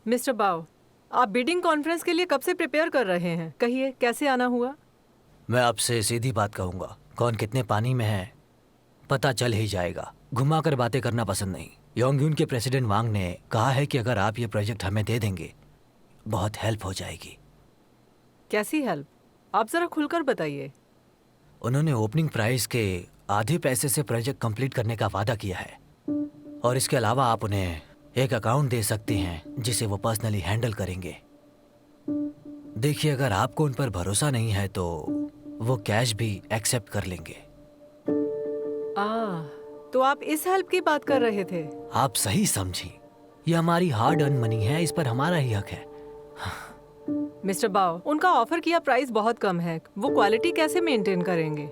Mister बाओ, आप bidding conference के लिए कब से प्रिपेयर कर रहे हैं? कहिए, कैसे आना हुआ? मैं आपसे सीधी बात कहूंगा, कौन कितने पानी में है पता चल ही जाएगा। घुमा कर बातें करना पसंद नहीं। योंगयून के प्रेसिडेंट वांग ने कहा है कि अगर आप ये प्रोजेक्ट हमें दे देंगे बहुत हेल्प हो जाएगी। कैसी हेल्प? आप जरा खुलकर बताइए। उन्होंने ओपनिंग प्राइस के आधे पैसे से प्रोजेक्ट कंप्लीट करने का वादा किया है, और इसके अलावा आप उन्हें एक अकाउंट दे सकते हैं जिसे वो पर्सनली हैंडल करेंगे। देखिए, अगर आपको उन पर भरोसा नहीं है तो वो कैश भी एक्सेप्ट कर लेंगे। तो आप इस हेल्प की बात कर रहे थे? आप सही समझी, ये हमारी हार्ड अर्न मनी है, इस पर हमारा ही हक है। मिस्टर बाओ, उनका ऑफर किया प्राइस बहुत कम है, वो क्वालिटी कैसे मेंटेन करेंगे?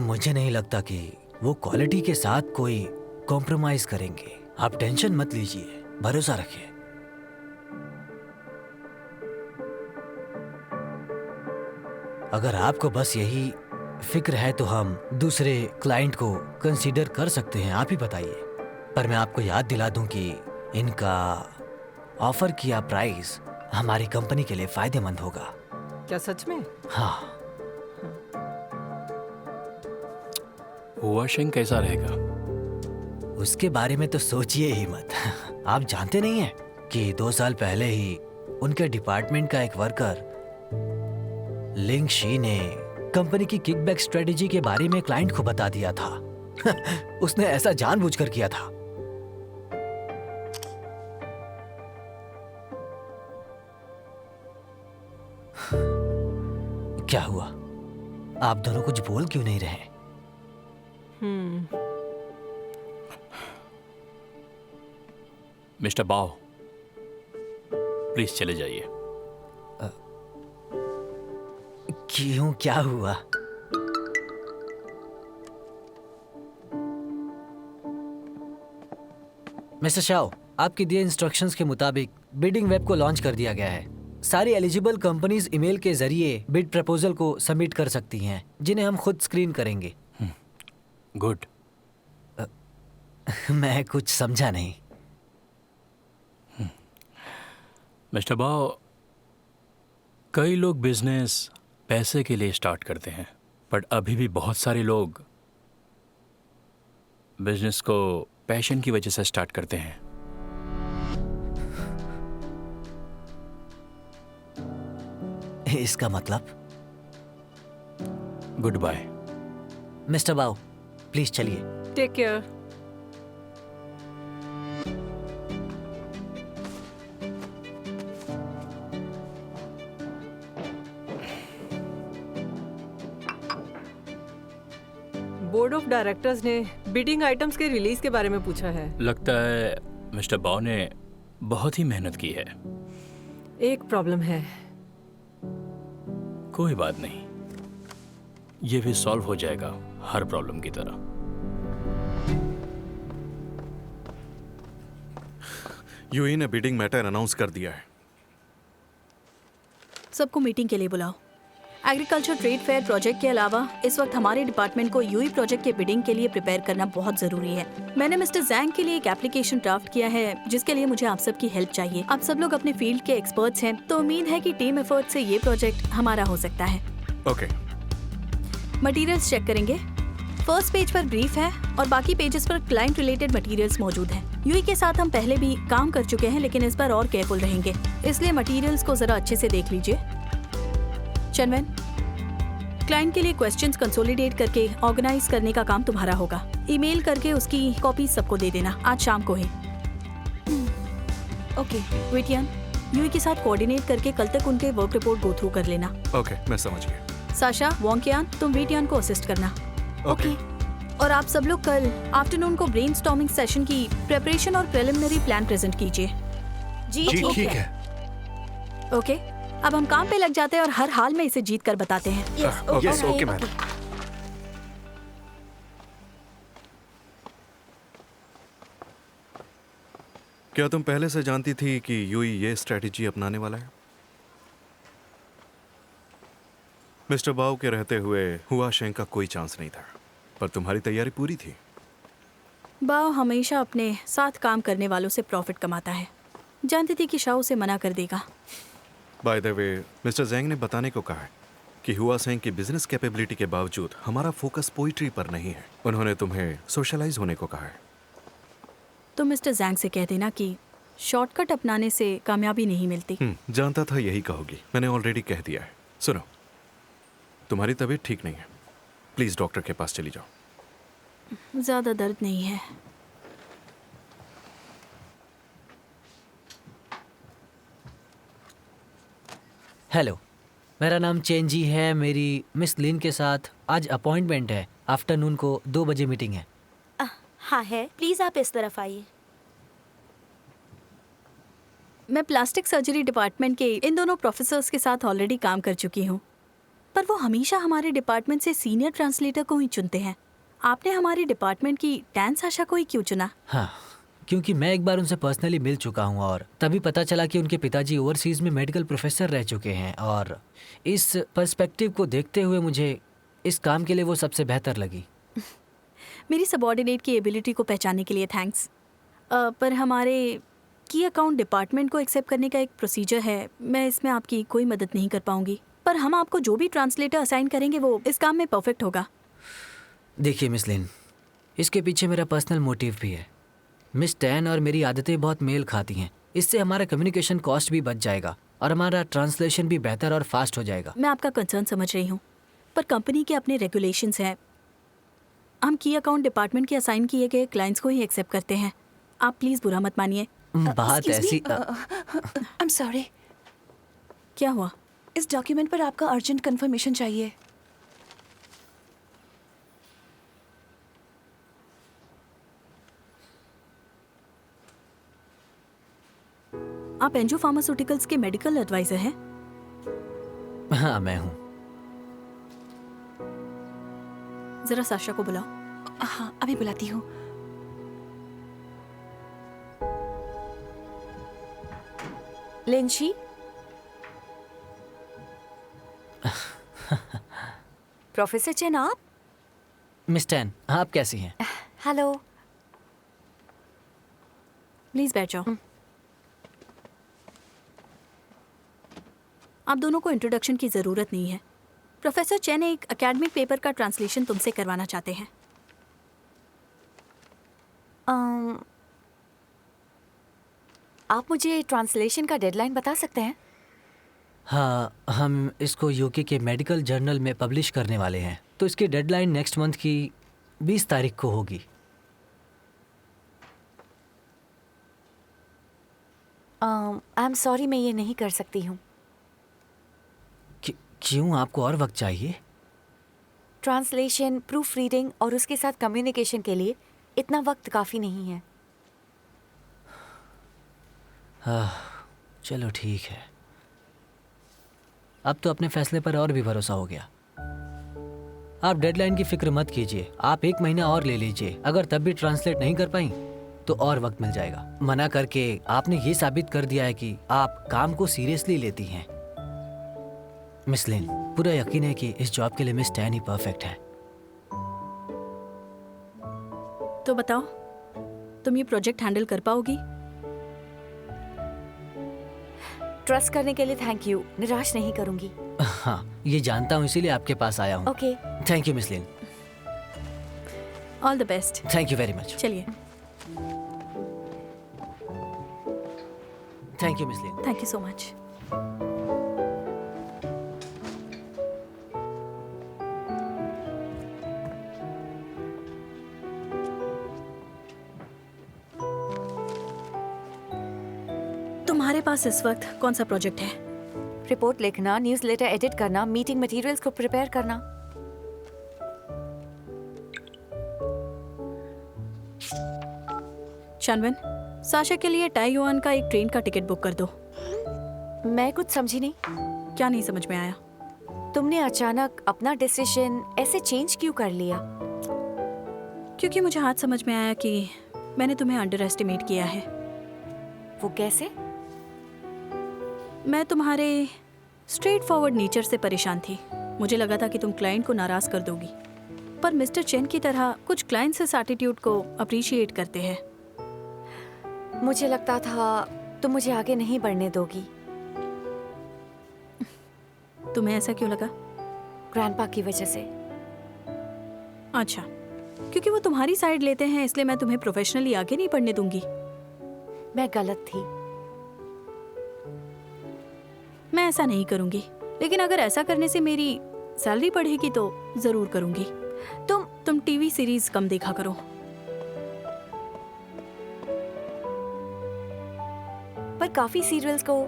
मुझे नहीं लगता कि वो क्वालिटी के साथ कोई कॉम्प्रोमाइज करेंगे। आप टेंशन मत लीजिए, भरोसा रखिए। अगर आपको बस यही फिक्र है तो हम दूसरे क्लाइंट को कंसीडर कर सकते हैं, आप ही बताइए। पर मैं आपको याद दिला दूं कि इनका ऑफर किया प्राइस हमारी कंपनी के लिए फायदेमंद होगा। क्या सच में? हाँ। हुआशेंग कैसा रहेगा? उसके बारे में तो सोचिए ही मत। आप जानते नहीं हैं कि 2 साल पहले ही उनके डिपार्टमेंट का एक वर्कर लिंग शी ने कंपनी की किकबैक स्ट्रेटेजी के बारे में क्लाइंट को बता दिया था। उसने ऐसा जानबूझकर किया था। क्या हुआ? आप दोनों कुछ बोल क्यों नहीं रहे? मिस्टर बाओ, प्लीज चले जाइए। क्यों, क्या हुआ? मिस्टर शाओ, आपके दिए इंस्ट्रक्शंस के मुताबिक बिडिंग वेब को लॉन्च कर दिया गया है। सारी एलिजिबल कंपनीज ईमेल के जरिए बिड प्रपोजल को सबमिट कर सकती हैं, जिन्हें हम खुद स्क्रीन करेंगे। गुड। मैं कुछ समझा नहीं। मिस्टर बाओ, कई लोग बिजनेस पैसे के लिए स्टार्ट करते हैं, बट अभी भी बहुत सारे लोग बिजनेस को पैशन की वजह से स्टार्ट करते हैं। इसका मतलब? Good bye. Mister Bao, please चलिए। Take care. Board of directors ने बिडिंग आइटम्स के रिलीज के बारे में पूछा है। लगता है मिस्टर बाओ ने बहुत ही मेहनत की है। एक प्रॉब्लम है। कोई बात नहीं, ये भी सॉल्व हो जाएगा हर प्रॉब्लम की तरह। यूई ने बिडिंग मैटर अनाउंस कर दिया है। सबको मीटिंग के लिए बुलाओ। एग्रीकल्चर ट्रेड फेयर प्रोजेक्ट के अलावा इस वक्त हमारे डिपार्टमेंट को यूई प्रोजेक्ट के बिडिंग के लिए प्रिपेयर करना बहुत जरूरी है। मैंने मिस्टर जैंग के लिए एक एप्लीकेशन ड्राफ्ट किया है, जिसके लिए मुझे आप सबकी हेल्प चाहिए। आप सब लोग अपने फील्ड के एक्सपर्ट्स हैं, तो उम्मीद है कि टीम एफर्ट से ये प्रोजेक्ट हमारा हो सकता है। ओके। मटेरियल्स चेक करेंगे। फर्स्ट पेज पर ब्रीफ है और बाकी पेजेस पर क्लाइंट रिलेटेड मटेरियल्स मौजूद हैं। यूई के साथ हम पहले भी काम कर चुके हैं, लेकिन इस बार और केयरफुल रहेंगे, इसलिए मटेरियल्स को जरा अच्छे से देख लीजिए। चनवन, क्लाइंट के लिए क्वेश्चंस कंसोलिडेट करके ऑर्गेनाइज करने का काम तुम्हारा होगा। ईमेल करके उसकी कॉपी सबको दे देना आज शाम को ही। ओके विटियन, यूई के साथ कोऑर्डिनेट करके कल तक उनके वर्क रिपोर्ट गो थ्रू कर लेना। ओके, मैं समझ गया। साशा, वोंकियान, तुम विटियन को असिस्ट करना। ओके। और आप सब लोग कल आफ्टरनून को ब्रेनस्टॉर्मिंग सेशन की प्रिपरेशन और प्रिलिमिनरी प्लान प्रेजेंट कीजिए। जी ठीक है। ओके, अब हम काम पे लग जाते हैं और हर हाल में इसे जीत कर बताते हैं। Yes, okay ma'am. क्या तुम पहले से जानती थी कि यूई ये स्ट्रेटेजी अपनाने वाला है? मिस्टर बाओ के रहते हुए हुआशेंग का कोई चांस नहीं था, पर तुम्हारी तैयारी पूरी थी। बाव हमेशा अपने साथ काम करने वालों से प्रॉफिट कमाता है। जानती थी कि शाह उसे मना कर देगा। By the way, mister Zhang ने बताने को कहा है कि हुआ सेंग की बिजनेस कैपेबिलिटी के बावजूद हमारा फोकस पोइट्री पर नहीं है। उन्होंने तुम्हें सोशलाइज होने को कहा है। तो मिस्टर जैंग से कह देना कि शॉर्टकट अपनाने से कामयाबी नहीं मिलती। जानता था यही कहोगी, मैंने ऑलरेडी कह दिया है। सुनो, तुम्हारी तबीयत ठीक नहीं है, प्लीज डॉक्टर के पास चली जाओ। ज़्यादा दर्द नहीं है। हेलो, मेरा नाम चेंजी है। मेरी मिस लिन के साथ आज अपॉइंटमेंट है। आफ्टरनून को 2 बजे मीटिंग है। हाँ है, प्लीज आप इस तरफ आइए। मैं प्लास्टिक सर्जरी डिपार्टमेंट के इन दोनों प्रोफेसर्स के साथ ऑलरेडी काम कर चुकी हूँ, पर वो हमेशा हमारे डिपार्टमेंट से सीनियर ट्रांसलेटर को ही चुनते हैं। आपने हमारे डिपार्टमेंट की टैन साशा को ही क्यों चुना? हाँ, क्योंकि मैं एक बार उनसे पर्सनली मिल चुका हूँ और तभी पता चला कि उनके पिताजी ओवरसीज में मेडिकल प्रोफेसर रह चुके हैं, और इस पर्सपेक्टिव को देखते हुए मुझे इस काम के लिए वो सबसे बेहतर लगी। मेरी सबॉर्डिनेट की एबिलिटी को पहचानने के लिए थैंक्स। पर हमारे की अकाउंट डिपार्टमेंट को एक्सेप्ट करने का एक प्रोसीजर है। मैं इसमें आपकी कोई मदद नहीं कर पाऊंगी, पर हम आपको जो भी ट्रांसलेटर असाइन करेंगे वो इस काम में परफेक्ट होगा। देखिए मिस लिन, इसके पीछे मेरा पर्सनल मोटिव भी है। मिस टैन और मेरी आदतें बहुत मेल खाती हैं। इससे हमारा कम्युनिकेशन कॉस्ट भी बच जाएगा और हमारा ट्रांसलेशन भी बेहतर और फास्ट हो जाएगा। मैं आपका कंसर्न समझ रही हूँ, पर कंपनी के अपने रेगुलेशंस हैं। हम की अकाउंट डिपार्टमेंट के असाइन किए गए क्लाइंट्स को ही एक्सेप्ट करते हैं। आप प्लीज़ बुरा मत मानिए। बात ऐसी आई एम सॉरी, क्या हुआ? इस डॉक्यूमेंट पर आपका अर्जेंट कंफर्मेशन चाहिए। आप एंजो फार्मास्यूटिकल्स के मेडिकल एडवाइजर हैं? हाँ, मैं हूँ। जरा साशा को बुलाओ। हाँ, अभी बुलाती हूँ। लिंची, प्रोफेसर चेन आप? मिस टैन, आप कैसी हैं? हेलो। प्लीज़ बैठ जाओ। आप दोनों को इंट्रोडक्शन की ज़रूरत नहीं है। प्रोफेसर चेन एक एकेडमिक पेपर का ट्रांसलेशन तुमसे करवाना चाहते हैं। आप मुझे ट्रांसलेशन का डेडलाइन बता सकते हैं? हाँ, हम इसको यूके के मेडिकल जर्नल में पब्लिश करने वाले हैं, तो इसकी डेडलाइन नेक्स्ट मंथ की 20 तारीख को होगी। आई एम सॉरी, मैं ये नहीं कर सकती हूँ। क्यों, आपको और वक्त चाहिए? ट्रांसलेशन, प्रूफ रीडिंग और उसके साथ कम्युनिकेशन के लिए इतना वक्त काफ़ी नहीं है। चलो ठीक है। अब तो अपने फैसले पर और भी भरोसा हो गया। आप डेडलाइन की फिक्र मत कीजिए। आप 1 महीना और ले लीजिए। अगर तब भी ट्रांसलेट नहीं कर पाई तो और वक्त मिल जाएगा। मना करके आपने ये साबित कर दिया है कि आप काम को सीरियसली लेती हैं। मिस लिन, पूरा यकीन है कि इस जॉब के लिए मिस टैन ही परफेक्ट है। तो बताओ, तुम ये प्रोजेक्ट हैंडल कर पाओगी? ट्रस्ट करने के लिए थैंक यू। निराश नहीं करूंगी। हाँ, ये जानता हूँ, इसीलिए आपके पास आया हूँ। Okay. Thank you miss Lin. All the best. Thank you very much. चलिए। Thank you miss Lin. Thank you so much. तुम्हारे पास इस वक्त कौन सा प्रोजेक्ट है? रिपोर्ट लिखना, न्यूज़लेटर एडिट करना, मीटिंग मटेरियल्स को प्रिपेयर करना। शानवन, साशा के लिए ताइवान का एक ट्रेन का टिकट बुक कर दो। मैं कुछ समझी नहीं। क्या नहीं समझ में आया? तुमने अचानक अपना डिसीजन ऐसे चेंज क्यों कर लिया? क्योंकि मुझे आज समझ में आया कि मैंने तुम्हें अंडर एस्टिमेट किया है। वो कैसे? मैं तुम्हारे स्ट्रेट फॉरवर्ड नेचर से परेशान थी। मुझे लगा था कि तुम क्लाइंट को नाराज कर दोगी, पर मिस्टर चेन की तरह कुछ क्लाइंट्स इस एटीट्यूड को अप्रिशिएट करते हैं। मुझे लगता था तुम मुझे आगे नहीं बढ़ने दोगी। तुम्हें ऐसा क्यों लगा? ग्रैंडपा की वजह से। अच्छा, क्योंकि वो तुम्हारी साइड लेते हैं इसलिए मैं तुम्हें प्रोफेशनली आगे नहीं बढ़ने दूंगी। मैं गलत थी। मैं ऐसा नहीं करूंगी, लेकिन अगर ऐसा करने से मेरी सैलरी बढ़ेगी तो जरूर करूंगी। तुम टीवी सीरीज कम देखा करो। पर काफी सीरियल्स को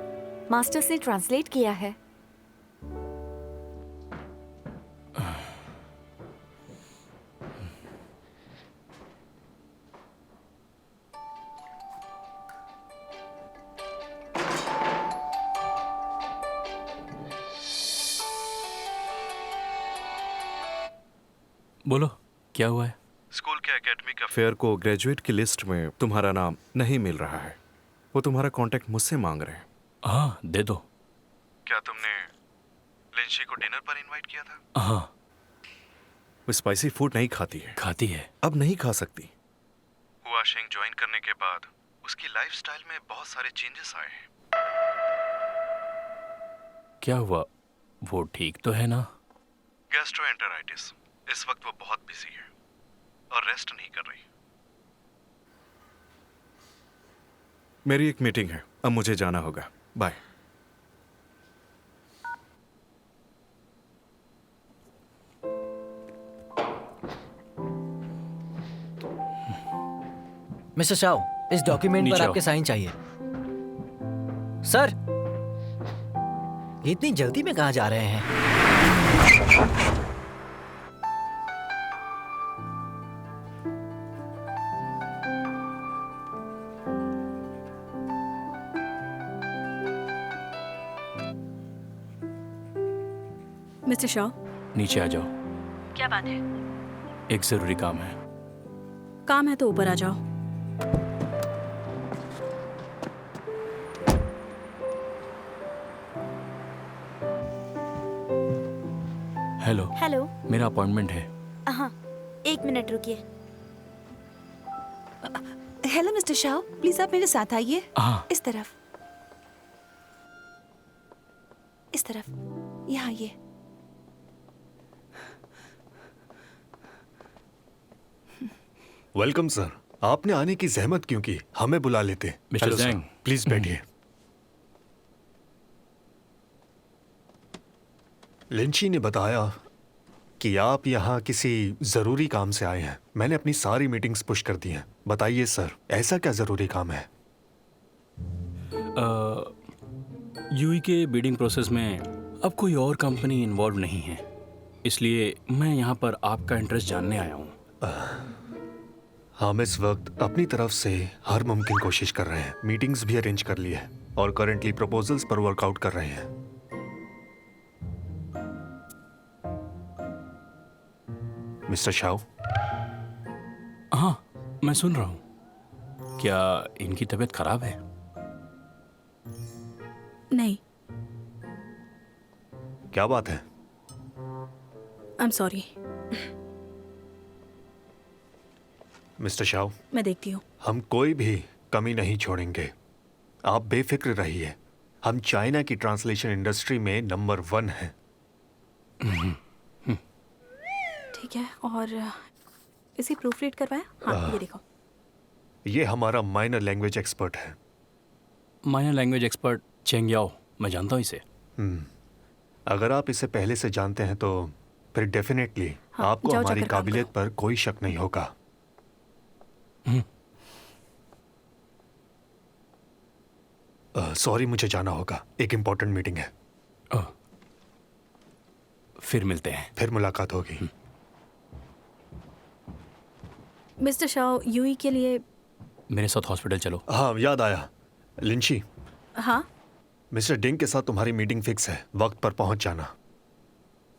मास्टर्स ने ट्रांसलेट किया है। बोलो, क्या हुआ है? स्कूल के एकेडमिक अफेयर को ग्रेजुएट की लिस्ट में तुम्हारा नाम नहीं मिल रहा है। वो तुम्हारा कांटेक्ट मुझसे मांग रहे हैं। हाँ, दे दो। क्या तुमने लिंशी को डिनर पर इनवाइट किया था? हाँ, वो स्पाइसी फूड नहीं खाती है। खाती है। अब नहीं खा सकती। हुआ शेंग ज्वाइन करने के बाद उसकी लाइफस्टाइल में बहुत सारे चेंजेस आए हैं। क्या हुआ? वो ठीक तो है ना? गैस्ट्रोएंटेराइटिस। इस वक्त वो बहुत बिजी है और रेस्ट नहीं कर रही। मेरी एक मीटिंग है, अब मुझे जाना होगा। बाय। मिस्टर शाओ, इस डॉक्यूमेंट नीचे पर आओ। आपके साइन चाहिए। सर, इतनी जल्दी में कहाँ जा रहे हैं? मिस्टर शॉ, नीचे आ जाओ, क्या बात है? एक जरूरी काम है। काम है तो ऊपर आ जाओ। Hello, hello. मेरा अपॉइंटमेंट है। हाँ, 1 मिनट रुकिए। हेलो मिस्टर शाओ, प्लीज आप मेरे साथ आइए। हाँ, इस तरफ, इस तरफ, यहाँ ये। Welcome sir. आपने आने की जहमत क्यों की? हमें बुला लेते। Mister hello sir, Zhang. Please बैठिए। लिंची ने बताया कि आप यहाँ किसी जरूरी काम से आए हैं। मैंने अपनी सारी मीटिंग्स पुश कर दी हैं। बताइए सर, ऐसा क्या जरूरी काम है? यूई के बिडिंग प्रोसेस में अब कोई और कंपनी इन्वॉल्व नहीं है, इसलिए मैं यहाँ पर आपका इंटरेस्ट जानने आया हूँ। हम इस वक्त अपनी तरफ से हर मुमकिन कोशिश कर रहे हैं। मीटिंग्स भी अरेंज कर ली है और करंटली प्रपोजल्स पर वर्कआउट कर रहे हैं। मिस्टर शाओ, हाँ, मैं सुन रहा हूँ। क्या इनकी तबीयत खराब है? नहीं, क्या बात है? I am sorry. Mister Shao, मैं देखती हूँ। हम कोई भी कमी नहीं छोड़ेंगे। आप बेफिक्र रहिए। हम चाइना की ट्रांसलेशन इंडस्ट्री में नंबर 1 हैं। ठीक है, और इसे प्रूफ रीड करवाया? हाँ, ये देखो। ये हमारा माइनर लैंग्वेज एक्सपर्ट है। माइनर लैंग्वेज एक्सपर्ट चेंग याओ, मैं जानता हूँ इसे। अगर आप इसे पहले से जानते हैं तो फिर डेफिनेटली हाँ, आपको जाओ हमारी जाकर काम काबिलियत पर कोई शक नहीं होगा। सॉरी, मुझे जाना होगा। एक इम्पोर्टेंट मीटिंग है। फिर मिलते हैं। फिर मुलाकात होगी। मिस्टर शाओ, यूई के लिए। मेरे साथ हॉस्पिटल चलो। हाँ, याद आया। लिंची, हाँ मिस्टर डिंग के साथ तुम्हारी मीटिंग फिक्स है। वक्त पर पहुंच जाना।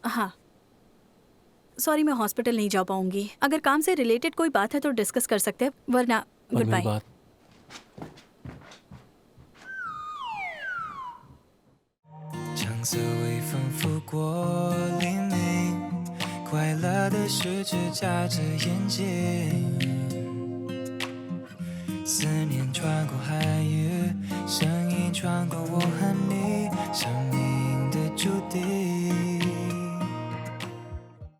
हाँ, सॉरी, मैं हॉस्पिटल नहीं जा पाऊंगी। अगर काम से रिलेटेड कोई बात है तो डिस्कस कर सकते हैं, वरना और गुड मेरी बाय। बात?橙色微风拂过黎明，快乐的事只眨着眼睛，思念穿过海域，声音穿过我和你，生命的注定。